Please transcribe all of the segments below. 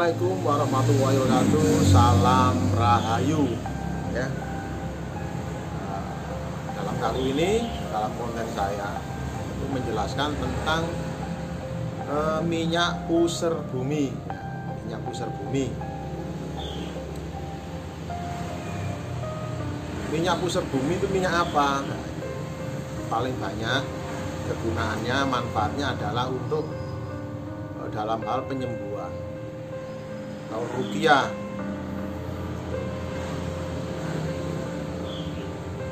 Assalamualaikum warahmatullahi wabarakatuh. Salam Rahayu ya. Dalam kali ini, dalam konten saya itu menjelaskan tentang minyak pusar bumi. Minyak pusar bumi. Minyak pusar bumi itu minyak apa? Paling banyak kegunaannya, manfaatnya adalah untuk dalam hal penyembuhan atau ruqyah.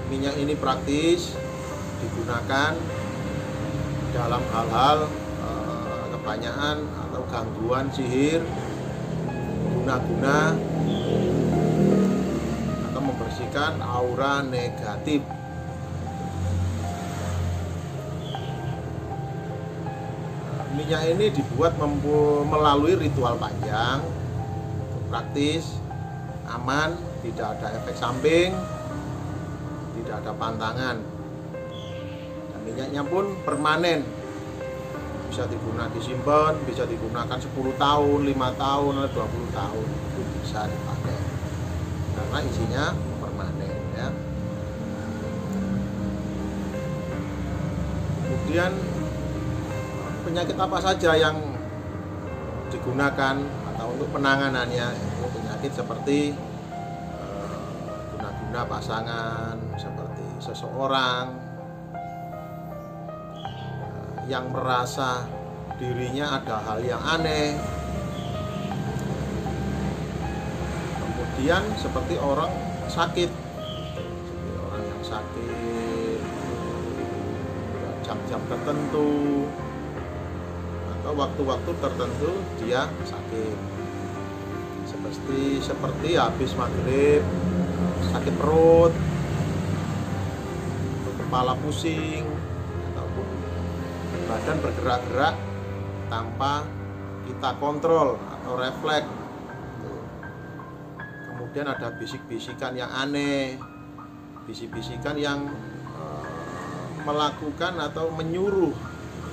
Minyak ini praktis digunakan dalam hal-hal kebanyakan atau gangguan sihir, guna-guna atau membersihkan aura negatif. Minyak ini dibuat melalui ritual panjang, praktis, aman, tidak ada efek samping, tidak ada pantangan. Dan minyaknya pun permanen, bisa disimpan, bisa digunakan 10 tahun, 5 tahun, atau 20 tahun, itu bisa dipakai karena isinya permanen ya. Kemudian penyakit apa saja yang digunakan atau untuk penanganannya, itu penyakit seperti guna-guna pasangan, seperti seseorang yang merasa dirinya ada hal yang aneh, kemudian seperti orang sakit, seperti orang yang sakit jam-jam tertentu atau waktu-waktu tertentu dia sakit, seperti habis maghrib sakit perut, kepala pusing, ataupun badan bergerak-gerak tanpa kita kontrol atau refleks. Kemudian ada bisik-bisikan yang aneh, bisik-bisikan yang melakukan atau menyuruh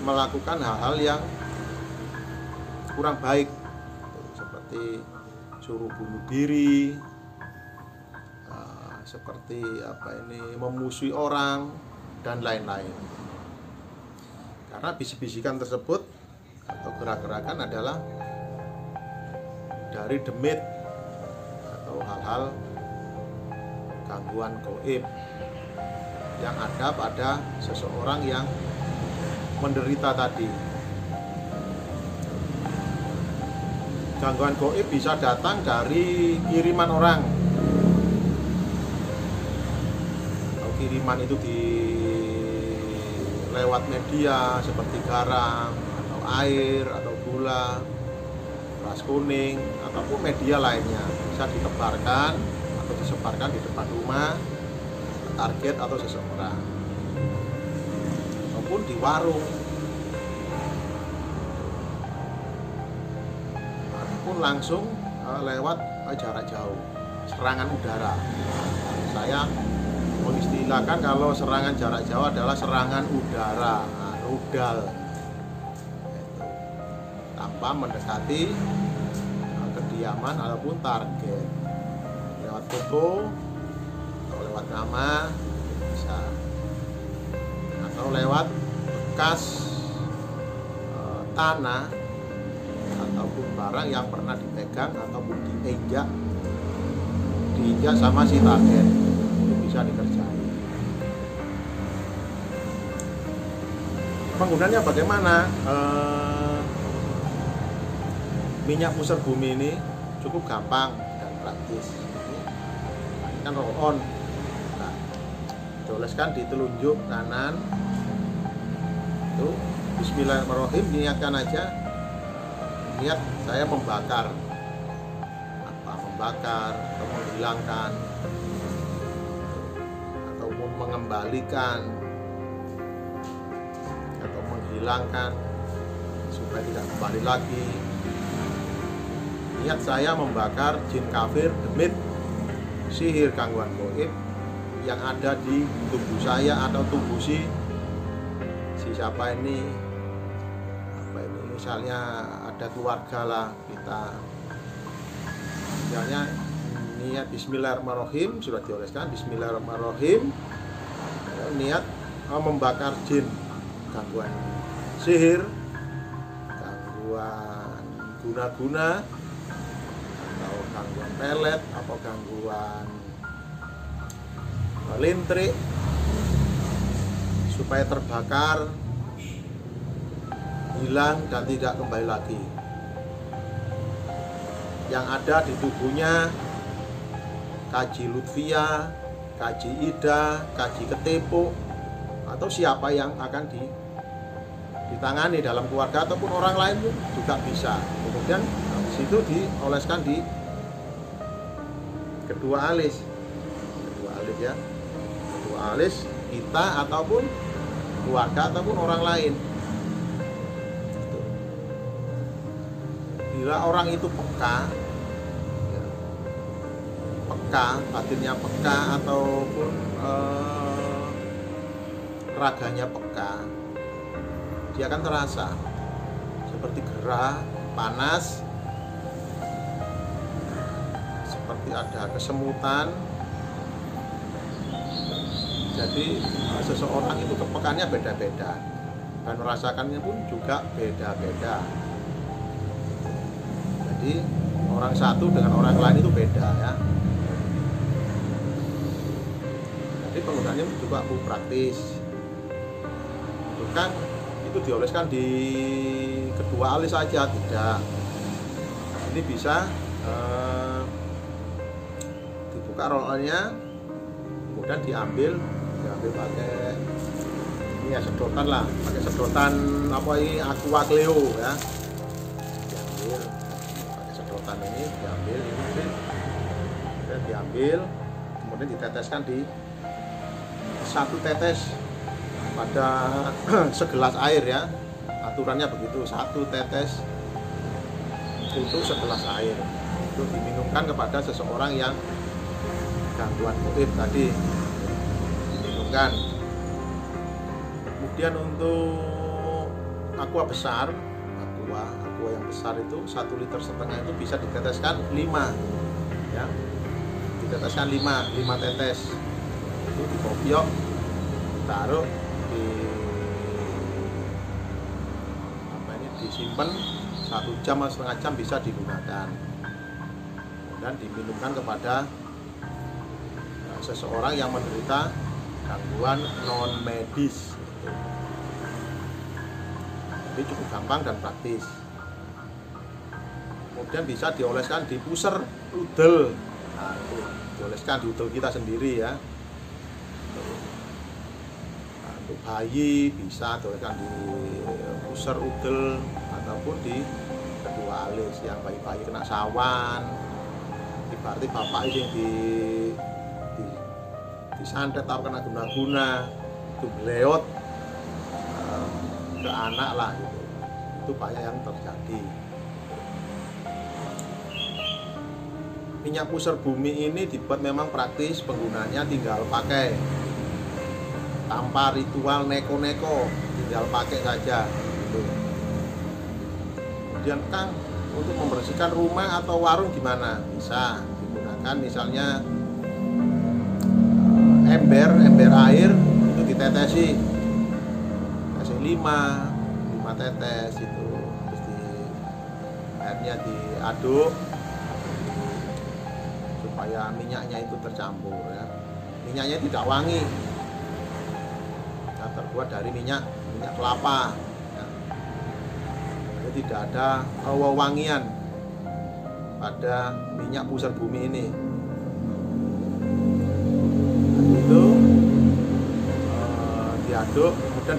melakukan hal-hal yang kurang baik, seperti suruh bunuh diri, seperti memusuhi orang dan lain-lain. Karena bisik-bisikan tersebut atau gerak-gerakan adalah dari demit atau hal-hal gangguan gaib yang ada pada seseorang yang menderita tadi. Gangguan gaib bisa datang dari kiriman orang, atau kiriman itu lewat media seperti garam atau air atau gula, beras kuning, ataupun media lainnya, bisa ditebarkan atau disebarkan di depan rumah target atau seseorang, ataupun di warung, pun langsung lewat jarak jauh, serangan udara. Saya mengistilahkan kalau serangan jarak jauh adalah serangan udara, rudal, tanpa mendekati kediaman ataupun target, lewat foto atau lewat nama bisa, atau lewat bekas tanah ataupun barang yang pernah dipegang ataupun diinjak sama si target, itu bisa dikerjain. Penggunaannya bagaimana? Minyak pusar bumi ini cukup gampang dan praktis. Ini kan roll on. Nah, dioleskan di telunjuk kanan. Itu bismillahirrahmanirrahim, niatkan aja. Niat saya membakar atau menghilangkan ataupun mengembalikan atau menghilangkan supaya tidak kembali lagi. Niat saya membakar jin kafir, demit, sihir, gangguan gaib yang ada di tubuh saya atau tubuh si siapa ini, misalnya ada keluarga lah kita misalnya niat Bismillahirrahmanirrahim, sudah dioleskan Bismillahirrahmanirrahim, niat membakar jin, gangguan sihir, gangguan guna-guna, atau gangguan pelet, atau gangguan lintrik, supaya terbakar, hilang dan tidak kembali lagi. Yang ada di tubuhnya Kaji Lutfia, Kaji Ida, Kaji Ketepuk, atau siapa yang akan ditangani dalam keluarga ataupun orang lain pun juga bisa. Kemudian situ dioleskan di kedua alis ya, kedua alis kita ataupun keluarga ataupun orang lain. Bila orang itu peka, batinnya peka ataupun raganya peka, dia akan terasa seperti gerah, panas, seperti ada kesemutan. Jadi seseorang itu kepekaannya beda-beda dan merasakannya pun juga beda-beda. Jadi orang satu dengan orang lain itu beda ya. Jadi penggunaannya juga praktis. Bukan itu dioleskan di kedua alis saja, tidak. Ini bisa dibuka rollernya, kemudian diambil pakai ini ya, sedotan lah, pakai sedotan apa ini, Aqua Cleo ya. Diambil pakai sedotan ini, diambil, kemudian diteteskan di satu tetes pada segelas air ya, aturannya begitu, satu tetes untuk segelas air itu diminumkan kepada seseorang yang gangguan gaib tadi, diminumkan. Kemudian untuk aqua besar, aqua yang besar itu 1,5 liter itu bisa diteteskan 5 ya, diteteskan 5 tetes itu dikopiok, taruh disimpan 1 jam atau setengah jam bisa digunakan dan diminumkan kepada seseorang yang menderita gangguan non medis. Jadi cukup gampang dan praktis. Kemudian bisa dioleskan di puser udel. Nah, itu dioleskan di udel kita sendiri ya. Untuk bayi bisa dioleskan di puser udel ataupun di kedua alis. Yang bayi-bayi kena sawan, berarti bapak yang disantet atau kena guna-guna, itu beleot ke anak lah gitu. Itu banyak yang terjadi. Minyak pusar bumi ini dibuat memang praktis, penggunanya tinggal pakai tanpa ritual neko-neko, tinggal pakai saja gitu. Kemudian Kang, untuk membersihkan rumah atau warung gimana? Bisa digunakan misalnya ember air itu ditetesi 5 tetes itu, terus airnya diaduk supaya minyaknya itu tercampur ya. Minyaknya tidak wangi, nah, terbuat dari minyak kelapa ya. Jadi tidak ada wewangian pada minyak pusar bumi ini. Itu diaduk, kemudian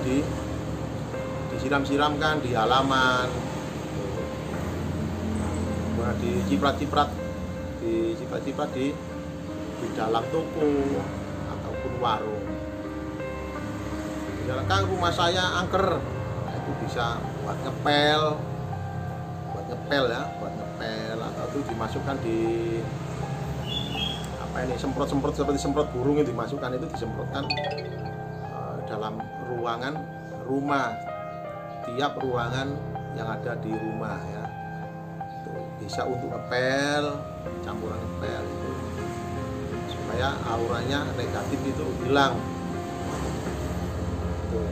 disiram-siramkan di halaman, kemudian diciprat-ciprat di dalam toko ataupun warung. Misalkan rumah saya angker, nah itu bisa buat ngepel ya, buat ngepel, atau itu dimasukkan di semprot seperti semprot burung itu dimasukkan, itu disemprotkan dalam ruangan rumah, tiap ruangan yang ada di rumah ya. Tuh. bisa untuk ngepel, campuran ngepel itu supaya auranya negatif itu hilang. Tuh.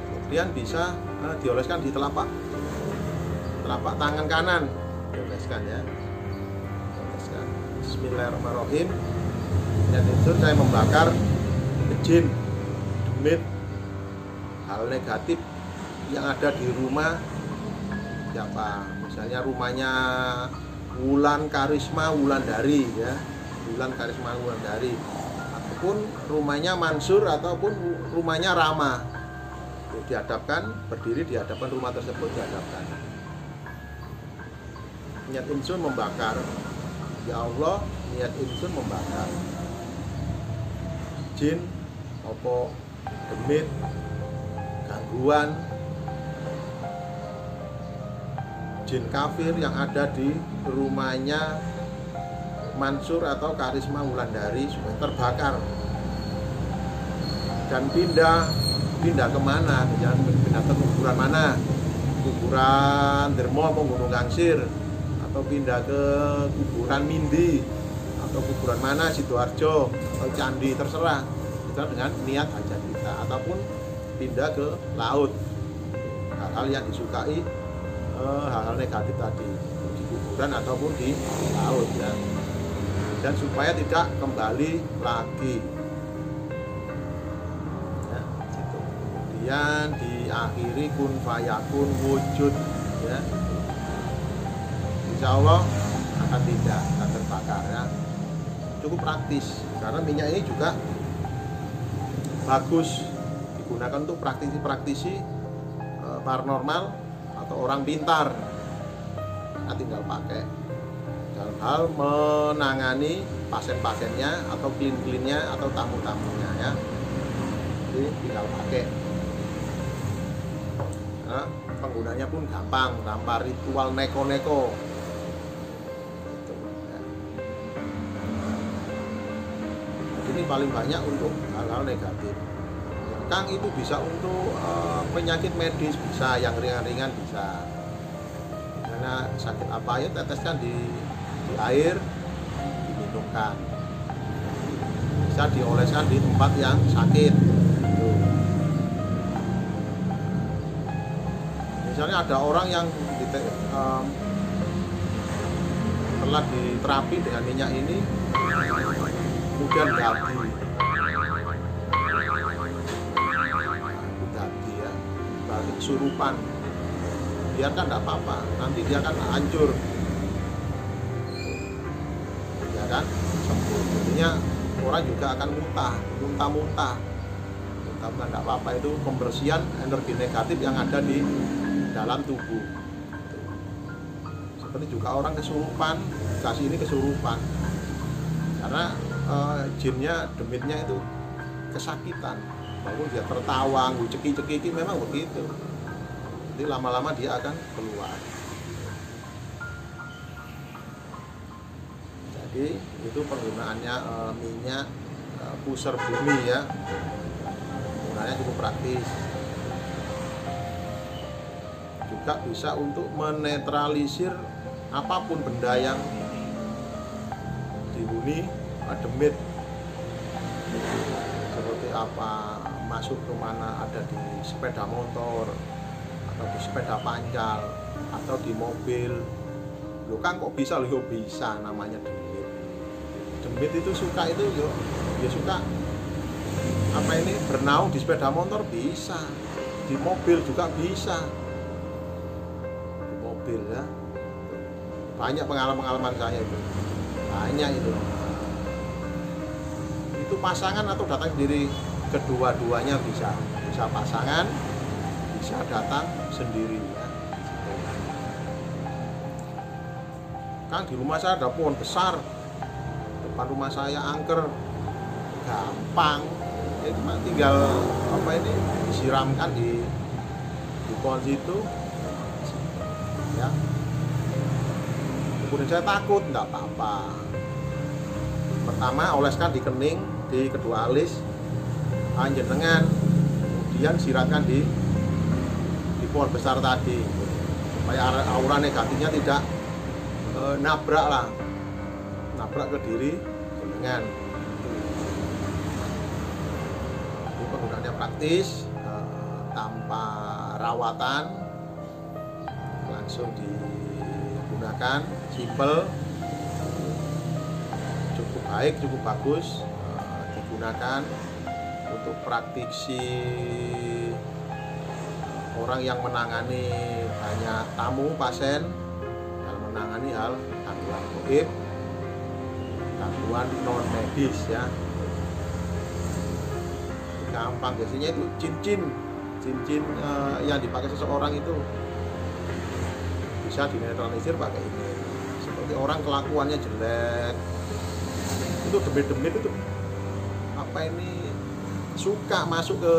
Kemudian bisa dioleskan di telapak tangan kanan, dioleskan ya. Oleskan. Bismillahirrahmanirrahim. Dan itu saya membakar jin, demit, hal negatif yang ada di rumah siapa. Misalnya rumahnya Wulan Karisma Wulandari ya, Wulan Karisma Wulandari, ataupun rumahnya Mansur ataupun rumahnya Rama. Dihadapkan, berdiri di hadapan rumah tersebut, dihadapkan. Niat insun membakar. Ya Allah, niat insun membakar jin, opo, demit, gangguan, jin kafir yang ada di rumahnya Mansur atau Karisma Wulandari supaya terbakar dan pindah kemana, jangan pindah ke kuburan mana, kuburan Dermo atau Gunung Gangsir, atau pindah ke kuburan Mindi atau kuburan mana, Sidoarjo atau Candi, terserah kita dengan niat aja kita, ataupun pindah ke laut, hal-hal yang disukai, hal-hal negatif tadi di kuburan ataupun di laut ya, dan supaya tidak kembali lagi ya, situ. Kemudian diakhiri kun fayakun wujud ya, insya Allah akan tidak terbakar ya. Cukup praktis karena minyak ini juga bagus digunakan untuk praktisi paranormal atau orang pintar. Nah, tinggal pakai dalam hal menangani pasien-pasiennya atau klien-kliennya atau tamu-tamunya ya. Jadi tinggal pakai. Nah, penggunanya pun gampang tanpa ritual neko-neko. Ini paling banyak untuk hal-hal negatif. Kang itu bisa untuk penyakit medis, bisa yang ringan-ringan bisa. Karena sakit apa ya teteskan di air, diminumkan. Bisa dioleskan di tempat yang sakit. Tuh. Misalnya ada orang yang telah diterapi dengan minyak ini, kemudian dadi ya, balik kesurupan, biarkan tidak apa-apa, nanti dia akan hancur ya kan, sembuh. Jadinya orang juga akan muntah tidak apa-apa, itu pembersihan energi negatif yang ada di dalam tubuh. Seperti juga orang kesurupan, kasih ini kesurupan karena jinnya, demitnya itu kesakitan, lalu dia tertawa, cekik-cekik, memang begitu. Jadi lama-lama dia akan keluar. Jadi itu penggunaannya minyak pusar bumi ya, penggunaannya cukup praktis. Juga bisa untuk menetralisir apapun benda yang dihuni demit, seperti apa, masuk ke mana, ada di sepeda motor atau di sepeda pancal atau di mobil. Loh kan kok bisa? Loh bisa, namanya demit itu suka itu yo, dia suka apa ini, bernaung di sepeda motor bisa, di mobil juga bisa, di mobil ya. Banyak pengalaman saya itu, banyak itu. Itu pasangan atau datang sendiri, kedua-duanya bisa pasangan, bisa datang sendiri ya. Kan di rumah saya ada pohon besar, depan rumah saya angker, gampang, ya cuma tinggal apa ini, disiramkan di pohon situ ya. Kemudian saya takut, enggak apa-apa. Pertama oleskan di kening, di kedua alis, jenengan, kemudian siratkan di pohon besar tadi. supaya aura negatifnya tidak nabrak ke diri jenengan. Jadi penggunaannya praktis, tanpa rawatan, langsung digunakan, simple, cukup baik, cukup bagus, digunakan untuk praktisi orang yang menangani banyak tamu pasien dalam menangani hal gangguan gaib, gangguan non medis ya. Gampang biasanya itu cincin yang dipakai seseorang itu bisa dinetralisir pakai ini. Seperti orang kelakuannya jelek, itu demit-demit itu apa ini suka masuk ke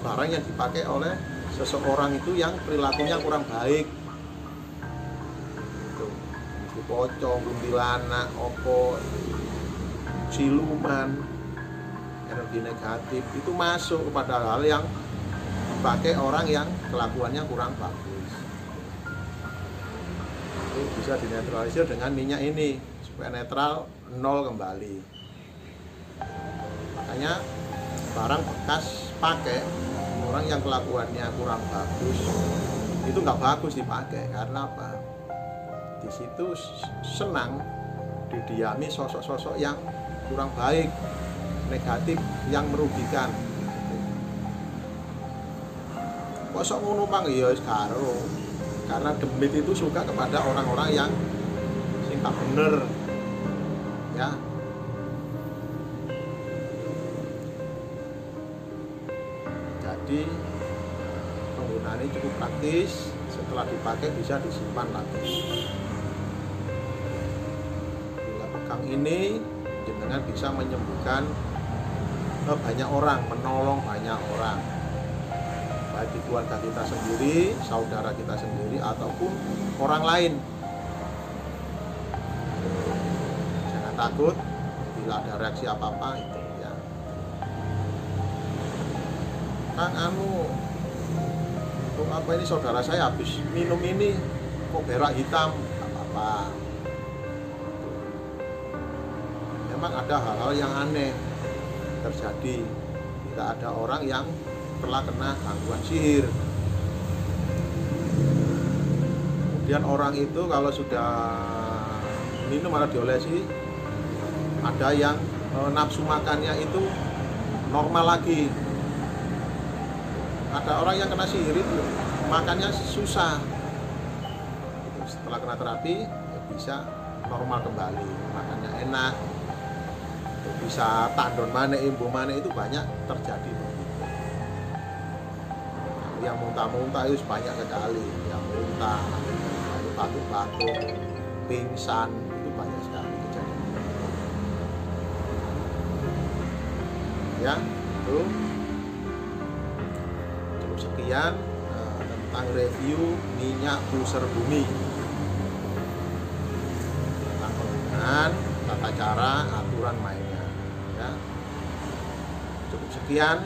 barang yang dipakai oleh seseorang itu yang perilakunya kurang baik. Itu pocong, kuntilanak, opo, siluman, energi negatif itu masuk kepada hal yang dipakai orang yang kelakuannya kurang bagus. Itu bisa dinetralisir dengan minyak ini supaya netral, nol kembali. Makanya barang bekas pakai orang yang kelakuannya kurang bagus itu nggak bagus dipakai. Karena apa? Di situ senang didiami sosok-sosok yang kurang baik, negatif, yang merugikan. Kosok ngono pang ya wis karo. Karena demit itu suka kepada orang-orang yang sing tak bener. Ya. Jadi penggunaannya cukup praktis, setelah dipakai bisa disimpan lagi. Bila pegang ini jenengan bisa menyembuhkan banyak orang, menolong banyak orang, baik di keluarga kita sendiri, saudara kita sendiri, ataupun orang lain. Jangan takut bila ada reaksi apa-apa itu. Kang kok apa ini saudara saya habis minum ini kok berak hitam, nggak apa-apa. Memang ada hal-hal yang aneh terjadi. Tidak ada orang yang telah kena gangguan sihir. Kemudian orang itu kalau sudah minum atau diolesi, ada yang nafsu makannya itu normal lagi. Ada orang yang kena sihir itu makannya susah. Setelah kena terapi ya bisa normal kembali, makannya enak, bisa tandon mana, imbu mana, itu banyak terjadi. Yang muntah-muntah itu banyak sekali, yang muntah, batuk-batuk, pingsan, itu banyak sekali kejadian. Ya, itu. Sekian tentang review minyak busur bumi, tentang penggunaan, tata cara, aturan mainnya ya. Cukup sekian.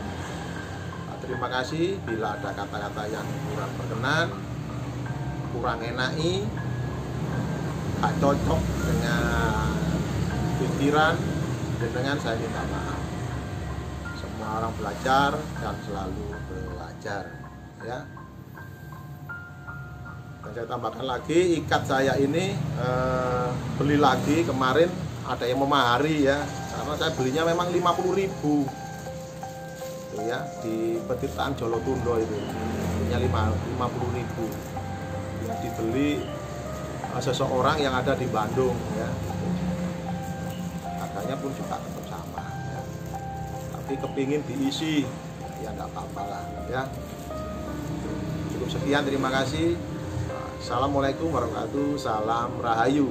Terima kasih. Bila ada kata-kata yang kurang berkenan, kurang enaki, gak cocok dengan pikiran dengan saya minta maaf. Semua orang belajar dan selalu belajar ya. Dan saya tambahkan lagi, ikat saya ini beli lagi kemarin, ada yang memahari ya, karena saya belinya memang 50.000 itu ya, di Petirtaan Jolotundo itu punya 50.000 yang dibeli seseorang yang ada di Bandung ya. Harganya pun juga tetap sama ya. Tapi kepingin diisi ya nggak apa-apa lah ya. Cukup sekian, terima kasih. Assalamualaikum warahmatullahi wabarakatuh. Salam Rahayu.